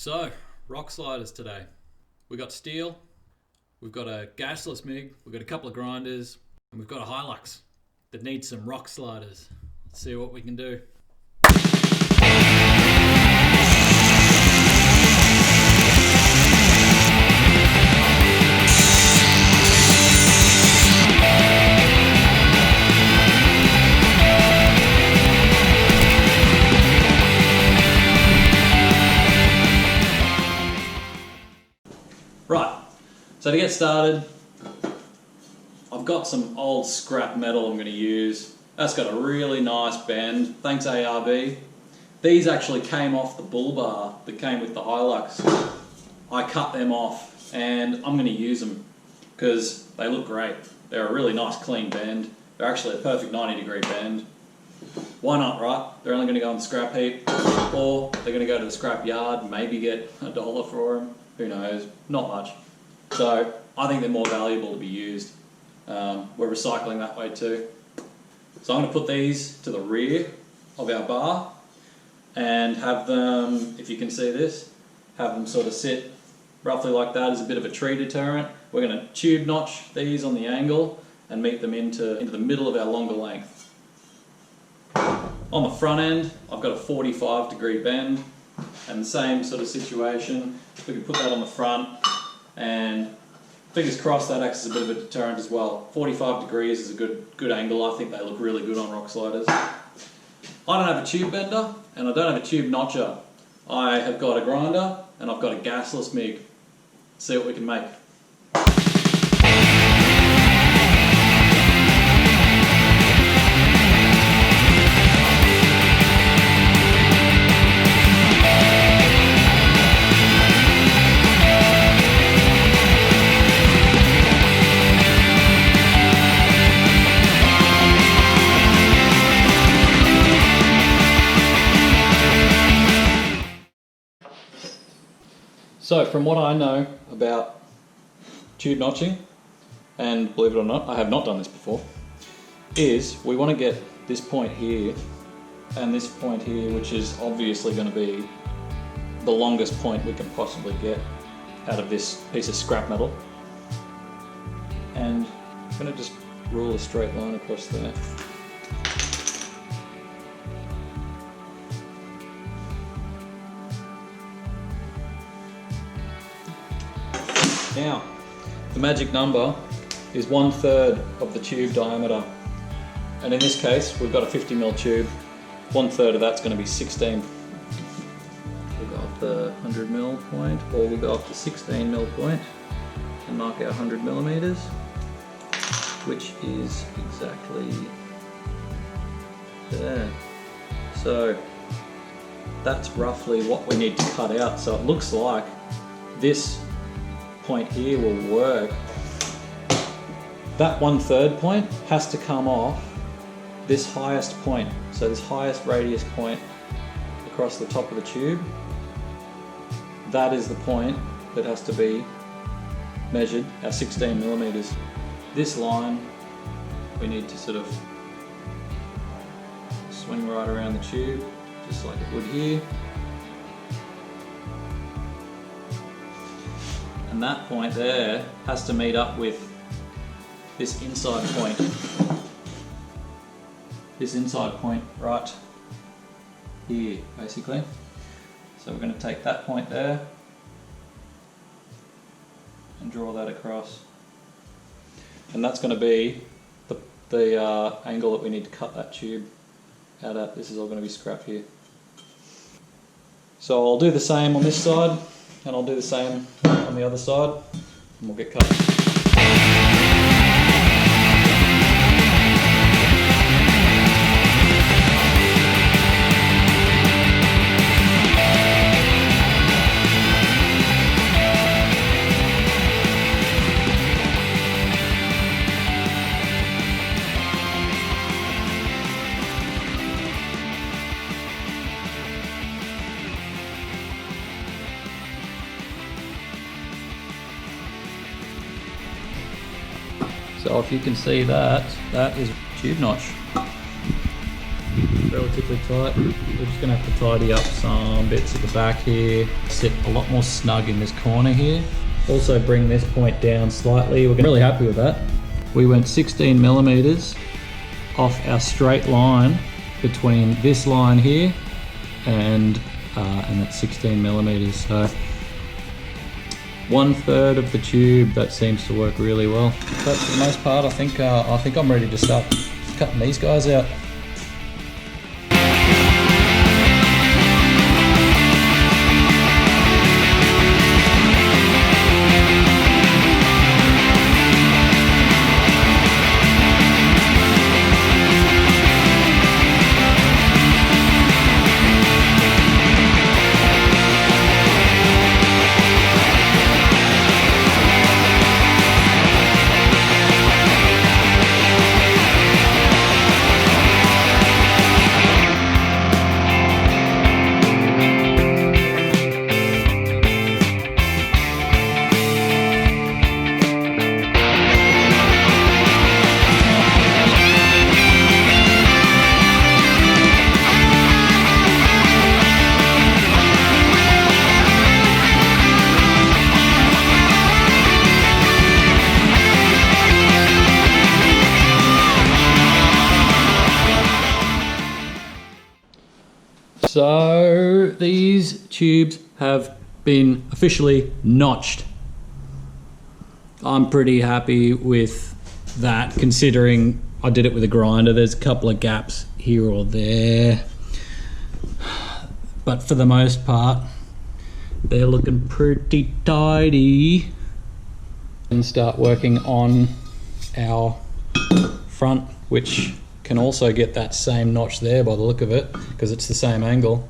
So, rock sliders today. We got steel, we've got a gasless MIG, we've got a couple of grinders, and we've got a Hilux that needs some rock sliders. Let's see what we can do. Right, so to get started, I've got some old scrap metal I'm going to use. That's got a really nice bend, thanks ARB. These actually came off the bull bar that came with the Hilux. I cut them off and I'm going to use them because they look great. They're a really nice clean bend. They're actually a perfect 90-degree bend. Why not, right? They're only going to go in the scrap heap, or they're going to go to the scrap yard, maybe get $1 for them. Who knows? Not much. So I think they're more valuable to be used. We're recycling that way too. So I'm going to put these to the rear of our bar and have them, if you can see this, have them sort of sit roughly like that as a bit of a tree deterrent. We're going to tube notch these on the angle and meet them into the middle of our longer length. On the front end, I've got a 45-degree bend, and the same sort of situation. We can put that on the front, and fingers crossed that acts as a bit of a deterrent as well. 45 degrees is a good angle. I think they look really good on rock sliders. I don't have a tube bender, and I don't have a tube notcher. I have got a grinder, and I've got a gasless MIG. Let's see what we can make. So from what I know about tube notching, and believe it or not, I have not done this before, is we want to get this point here and this point here, which is obviously going to be the longest point we can possibly get out of this piece of scrap metal. And I'm going to just rule a straight line across there. Now, the magic number is 1/3 of the tube diameter, and in this case we've got a 50mm tube. 1/3 of that's going to be 16. We'll go up the 100mm point, or we'll go up the 16mm point and mark our 100mm, which is exactly there. So that's roughly what we need to cut out. So it looks like this point here will work. That 1/3 point has to come off this highest point, so this highest radius point across the top of the tube. That is the point that has to be measured, our 16mm. This line we need to sort of swing right around the tube, just like it would here. And that point there has to meet up with this inside point. This inside point right here, basically. So we're going to take that point there and draw that across. And that's going to be the angle that we need to cut that tube out at. This is all going to be scrap here. So I'll do the same on this side, and I'll do the same on the other side, and we'll get cut. So if you can see that, that is tube notch. relatively tight. We're just going to have to tidy up some bits at the back here, sit a lot more snug in this corner here. Also bring this point down slightly. We're really happy with that. We went 16 millimeters off our straight line between this line here and that's 16 millimeters. So 1/3 of the tube. That seems to work really well. But for the most part, I think I'm ready to start cutting these guys out. So these tubes have been officially notched. I'm pretty happy with that, considering I did it with a grinder. There's a couple of gaps here or there, but for the most part they're looking pretty tidy. And start working on our front, which can also get that same notch there by the look of it, because it's the same angle.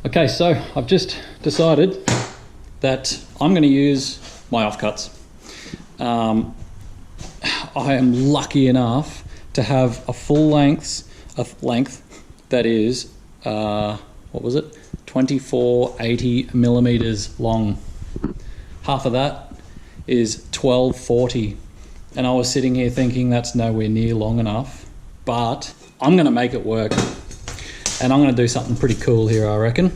Okay, so I've just decided that I'm going to use my offcuts. I am lucky enough to have a full length that is, what was it? 2480 millimeters long. Half of that is 1240. And I was sitting here thinking that's nowhere near long enough, but I'm going to make it work. And I'm going to do something pretty cool here, I reckon.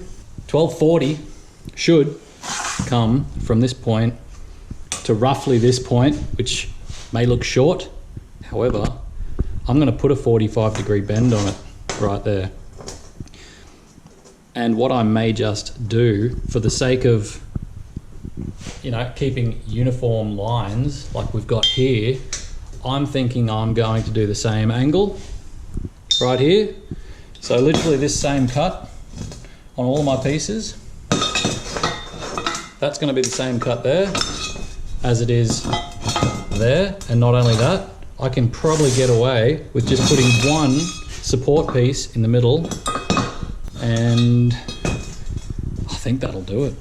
1240 should come from this point to roughly this point, which may look short. However, I'm going to put a 45-degree bend on it right there. And what I may just do, for the sake of, you know, keeping uniform lines like we've got here, I'm thinking I'm going to do the same angle right here. So literally this same cut on all of my pieces. That's going to be the same cut there as it is there. And not only that, I can probably get away with just putting one support piece in the middle, and I think that'll do it.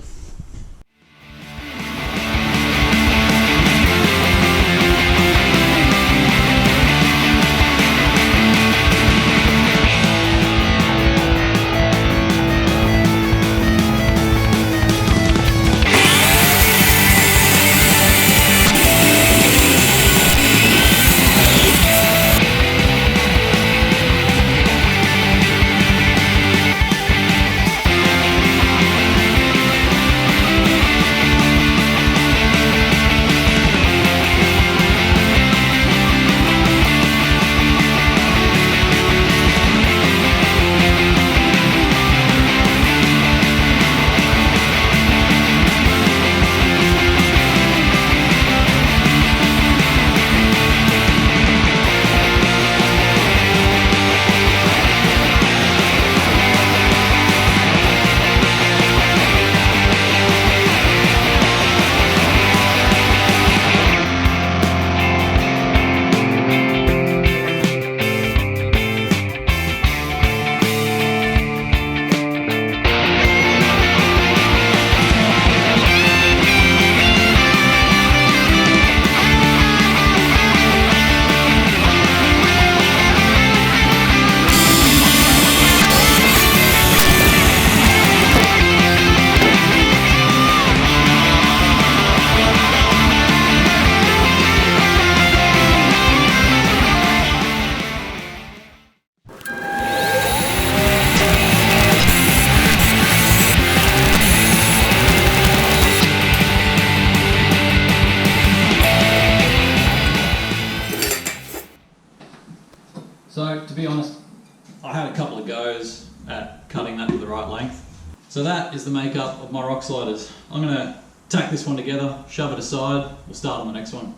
I had a couple of goes at cutting that to the right length. So that is the makeup of my rock sliders. I'm going to tack this one together, shove it aside, we'll start on the next one.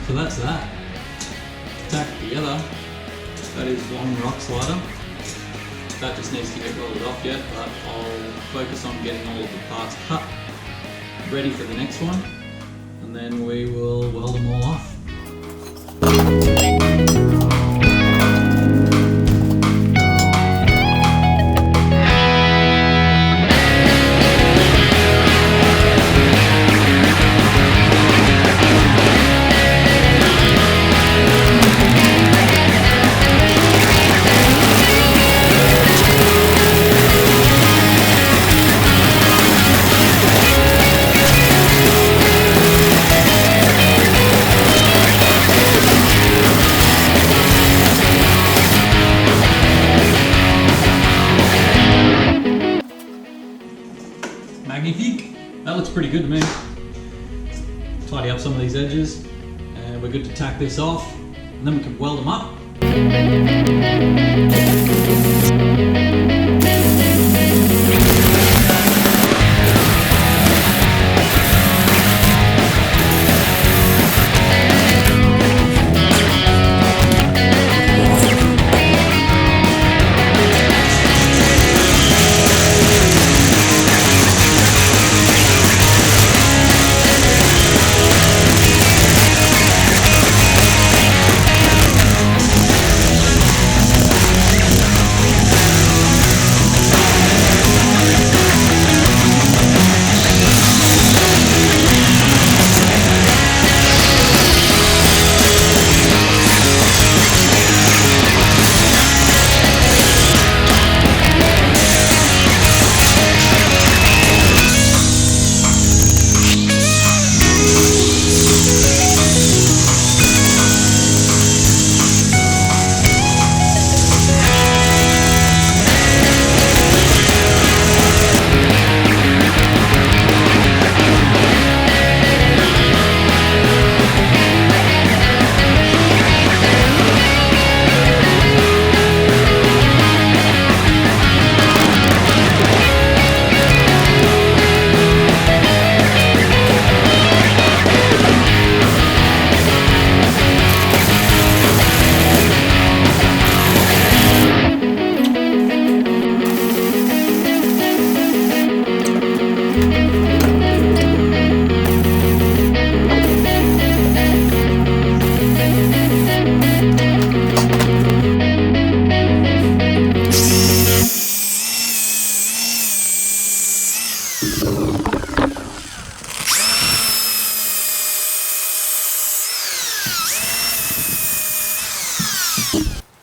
So that's that. Tacked together. That is one rock slider. That just needs to get welded off yet, but I'll focus on getting all of the parts cut, ready for the next one, and then we will weld them all off. Magnifique! That looks pretty good to me. Tidy up some of these edges and we're good to tack this off and then we can weld them up.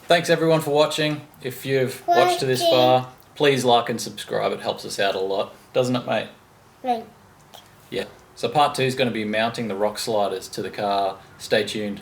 Thanks everyone for watching. If you've watched to this far, please like and subscribe. It helps us out a lot. Doesn't it, mate? Right. Yeah. So part 2 is going to be mounting the rock sliders to the car. Stay tuned.